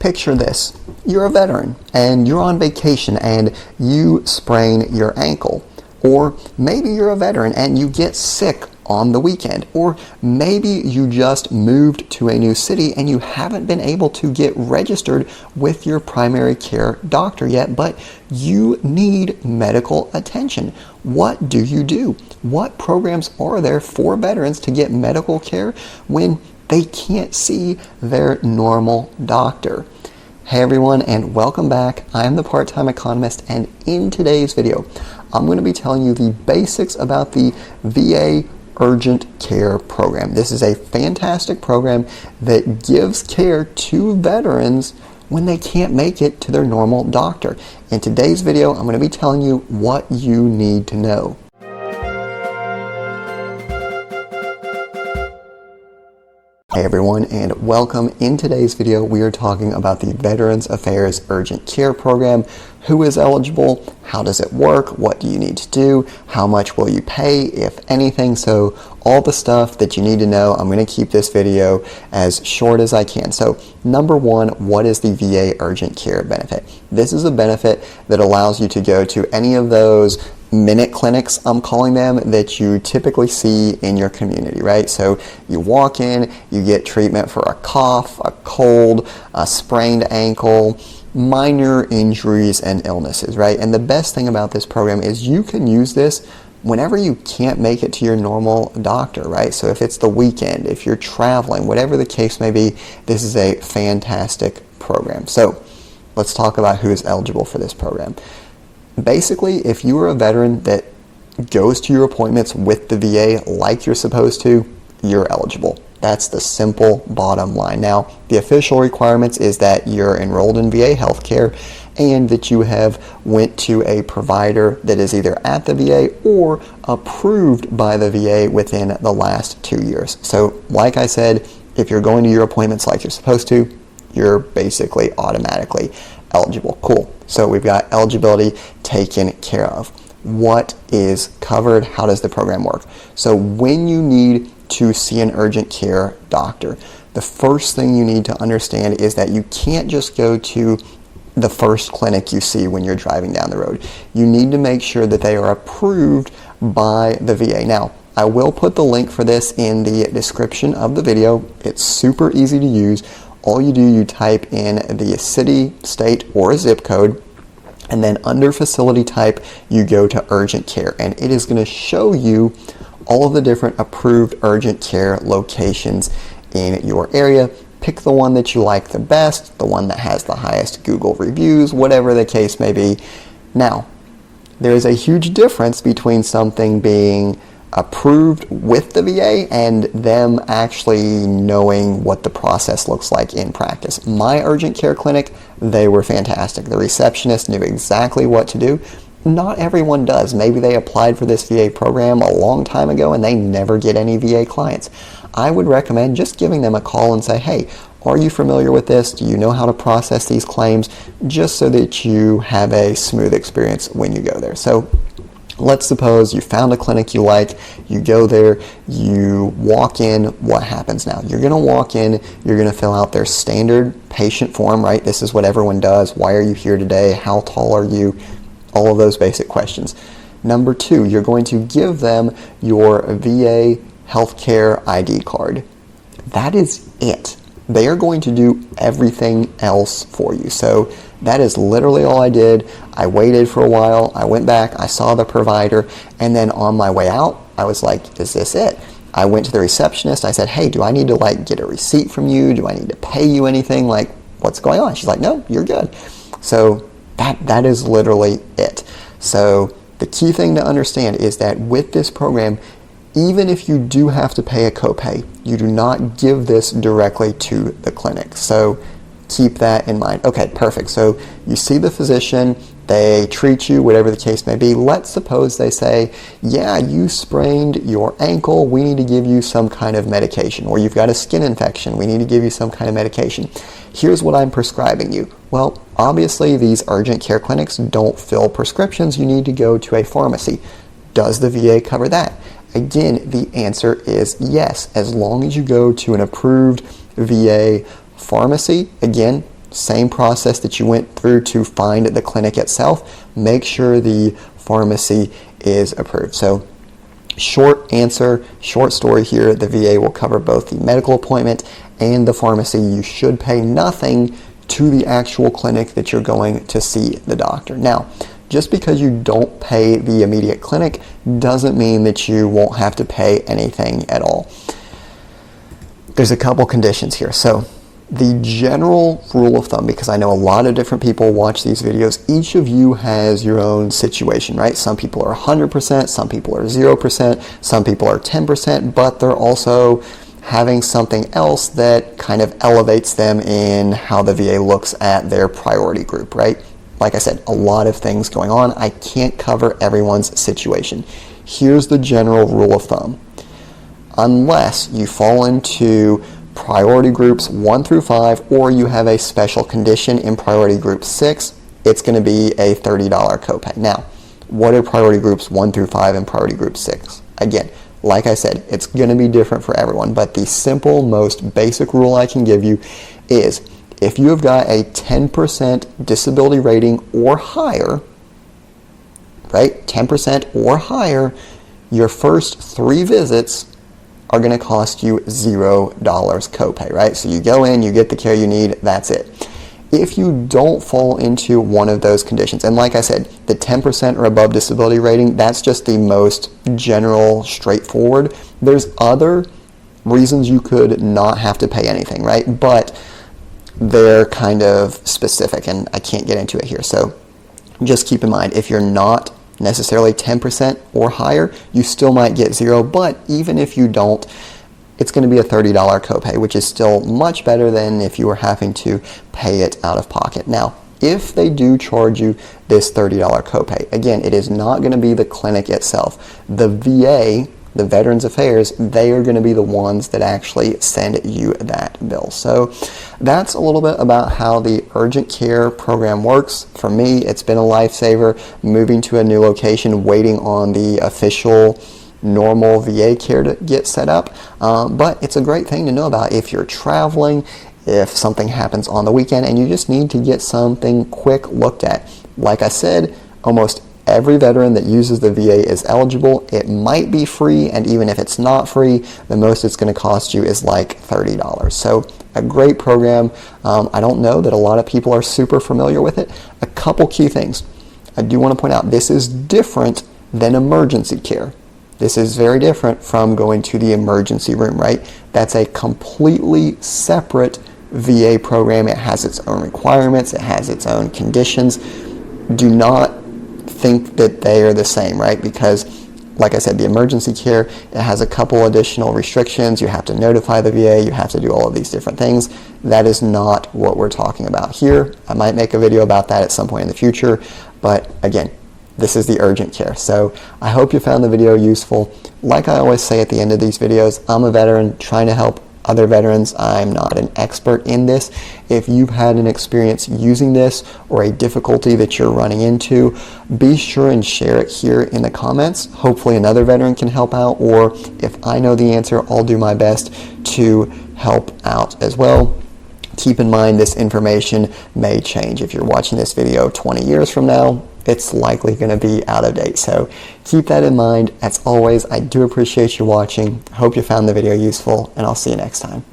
picture this. You're a veteran and you're on vacation and you sprain your ankle. Or maybe you're a veteran and you get sick on the weekend. Or maybe you just moved to a new city and you haven't been able to get registered with your primary care doctor yet, but you need medical attention. What do you do? What programs are there for veterans to get medical care when they can't see their normal doctor? Hey everyone, and welcome back. I am the part-time economist, and in today's video, I'm going to be telling you the basics about the VA Urgent Care Program. This is a fantastic program that gives care to veterans when they can't make it to their normal doctor. In today's video, I'm going to be telling you what you need to know. Hey everyone, and welcome. In today's video, we are talking about the Veterans Affairs Urgent Care Program. Who is eligible? How does it work? What do you need to do? How much will you pay, if anything? So all the stuff that you need to know. I'm going to keep this video as short as I can. So number one, what is the VA Urgent Care benefit? This is a benefit that allows you to go to any of those minute clinics, I'm calling them, that you typically see in your community, right? So you walk in, you get treatment for a cough, a cold, a sprained ankle, minor injuries and illnesses, right? And the best thing about this program is you can use this whenever you can't make it to your normal doctor, right? So if it's the weekend, if you're traveling, whatever the case may be, this is a fantastic program. So let's talk about who is eligible for this program. Basically, if you are a veteran that goes to your appointments with the VA like you're supposed to, you're eligible. That's the simple bottom line. Now, the official requirements is that you're enrolled in VA healthcare and that you have went to a provider that is either at the VA or approved by the VA within the last 2 years. So, like I said, if you're going to your appointments like you're supposed to, you're basically automatically eligible. Cool. So we've got eligibility taken care of. What is covered? How does the program work? So when you need to see an urgent care doctor, the first thing you need to understand is that you can't just go to the first clinic you see when you're driving down the road. You need to make sure that they are approved by the VA. Now, I will put the link for this in the description of the video. It's super easy to use. All you do, you type in the city, state, or a zip code, and then under facility type, you go to urgent care, and it is going to show you all of the different approved urgent care locations in your area. Pick the one that you like the best, the one that has the highest Google reviews, whatever the case may be. Now, there is a huge difference between something being approved with the VA and them actually knowing what the process looks like in practice. My urgent care clinic, they were fantastic. The receptionist knew exactly what to do. Not everyone does. Maybe they applied for this VA program a long time ago and they never get any VA clients. I would recommend just giving them a call and say, hey, are you familiar with this? Do you know how to process these claims? Just so that you have a smooth experience when you go there. So let's suppose you found a clinic you like, you go there, you walk in, what happens now? You're going to walk in, you're going to fill out their standard patient form, right? This is what everyone does. Why are you here today? How tall are you? All of those basic questions. Number two, you're going to give them your VA healthcare ID card. That is it. They are going to do everything else for you. So that is literally all I did. I waited for a while. I went back. I saw the provider. And then on my way out, I was like, is this it? I went to the receptionist. I said, hey, do I need to get a receipt from you? Do I need to pay you anything? What's going on? She's like, no, you're good. So that is literally it. So the key thing to understand is that with this program, even if you do have to pay a copay, you do not give this directly to the clinic. So keep that in mind. Okay, perfect. So you see the physician, they treat you, whatever the case may be. Let's suppose they say, yeah, you sprained your ankle, we need to give you some kind of medication. Or you've got a skin infection, we need to give you some kind of medication. Here's what I'm prescribing you. Well, obviously these urgent care clinics don't fill prescriptions. You need to go to a pharmacy. Does the VA cover that? Again, the answer is yes, as long as you go to an approved VA pharmacy. Again, same process that you went through to find the clinic itself. Make sure the pharmacy is approved. So short answer, short story here, the VA will cover both the medical appointment and the pharmacy. You should pay nothing to the actual clinic that you're going to see the doctor. Now, just because you don't pay the immediate clinic doesn't mean that you won't have to pay anything at all. There's a couple conditions here. So the general rule of thumb, because I know a lot of different people watch these videos, each of you has your own situation, right? Some people are 100%, some people are 0%, some people are 10%, but they're also having something else that kind of elevates them in how the VA looks at their priority group, right? Like I said, a lot of things going on. I can't cover everyone's situation. Here's the general rule of thumb. Unless you fall into priority groups 1 through 5, or you have a special condition in priority group 6, it's going to be a $30 copay. Now, what are priority groups 1 through 5 and priority group 6? Again, like I said, it's going to be different for everyone, but the simple, most basic rule I can give you is if you have got a 10% disability rating or higher, right, 10% or higher, your first 3 visits are going to cost you $0 copay, right? So you go in, you get the care you need, that's it. If you don't fall into one of those conditions, and like I said, the 10% or above disability rating, that's just the most general, straightforward. There's other reasons you could not have to pay anything, right? But they're kind of specific, and I can't get into it here. So just keep in mind, if you're not necessarily 10% or higher, you still might get 0, but even if you don't, it's going to be a $30 copay, which is still much better than if you were having to pay it out of pocket. Now, if they do charge you this $30 copay, again, it is not going to be the clinic itself. The VA, the Veterans Affairs, they are going to be the ones that actually send you that bill. So that's a little bit about how the urgent care program works. For me, it's been a lifesaver moving to a new location, waiting on the official normal VA care to get set up. But it's a great thing to know about if you're traveling, if something happens on the weekend, and you just need to get something quick looked at. Like I said, almost every veteran that uses the VA is eligible. It might be free, and even if it's not free, the most it's going to cost you is like $30. So a great program. I don't know that a lot of people are super familiar with it. A couple key things. I do want to point out, this is different than emergency care. This is very different from going to the emergency room, right? That's a completely separate VA program. It has its own requirements. It has its own conditions. Do not think that they are the same, right? Because like I said, the emergency care, it has a couple additional restrictions. You have to notify the VA. You have to do all of these different things. That is not what we're talking about here. I might make a video about that at some point in the future, but again, this is the urgent care. So I hope you found the video useful. Like I always say at the end of these videos, I'm a veteran trying to help other veterans. I'm not an expert in this. If you've had an experience using this or a difficulty that you're running into, be sure and share it here in the comments. Hopefully another veteran can help out, or if I know the answer, I'll do my best to help out as well. Keep in mind, this information may change. If you're watching this video 20 years from now, it's likely going to be out of date. So keep that in mind. As always, I do appreciate you watching. I hope you found the video useful, and I'll see you next time.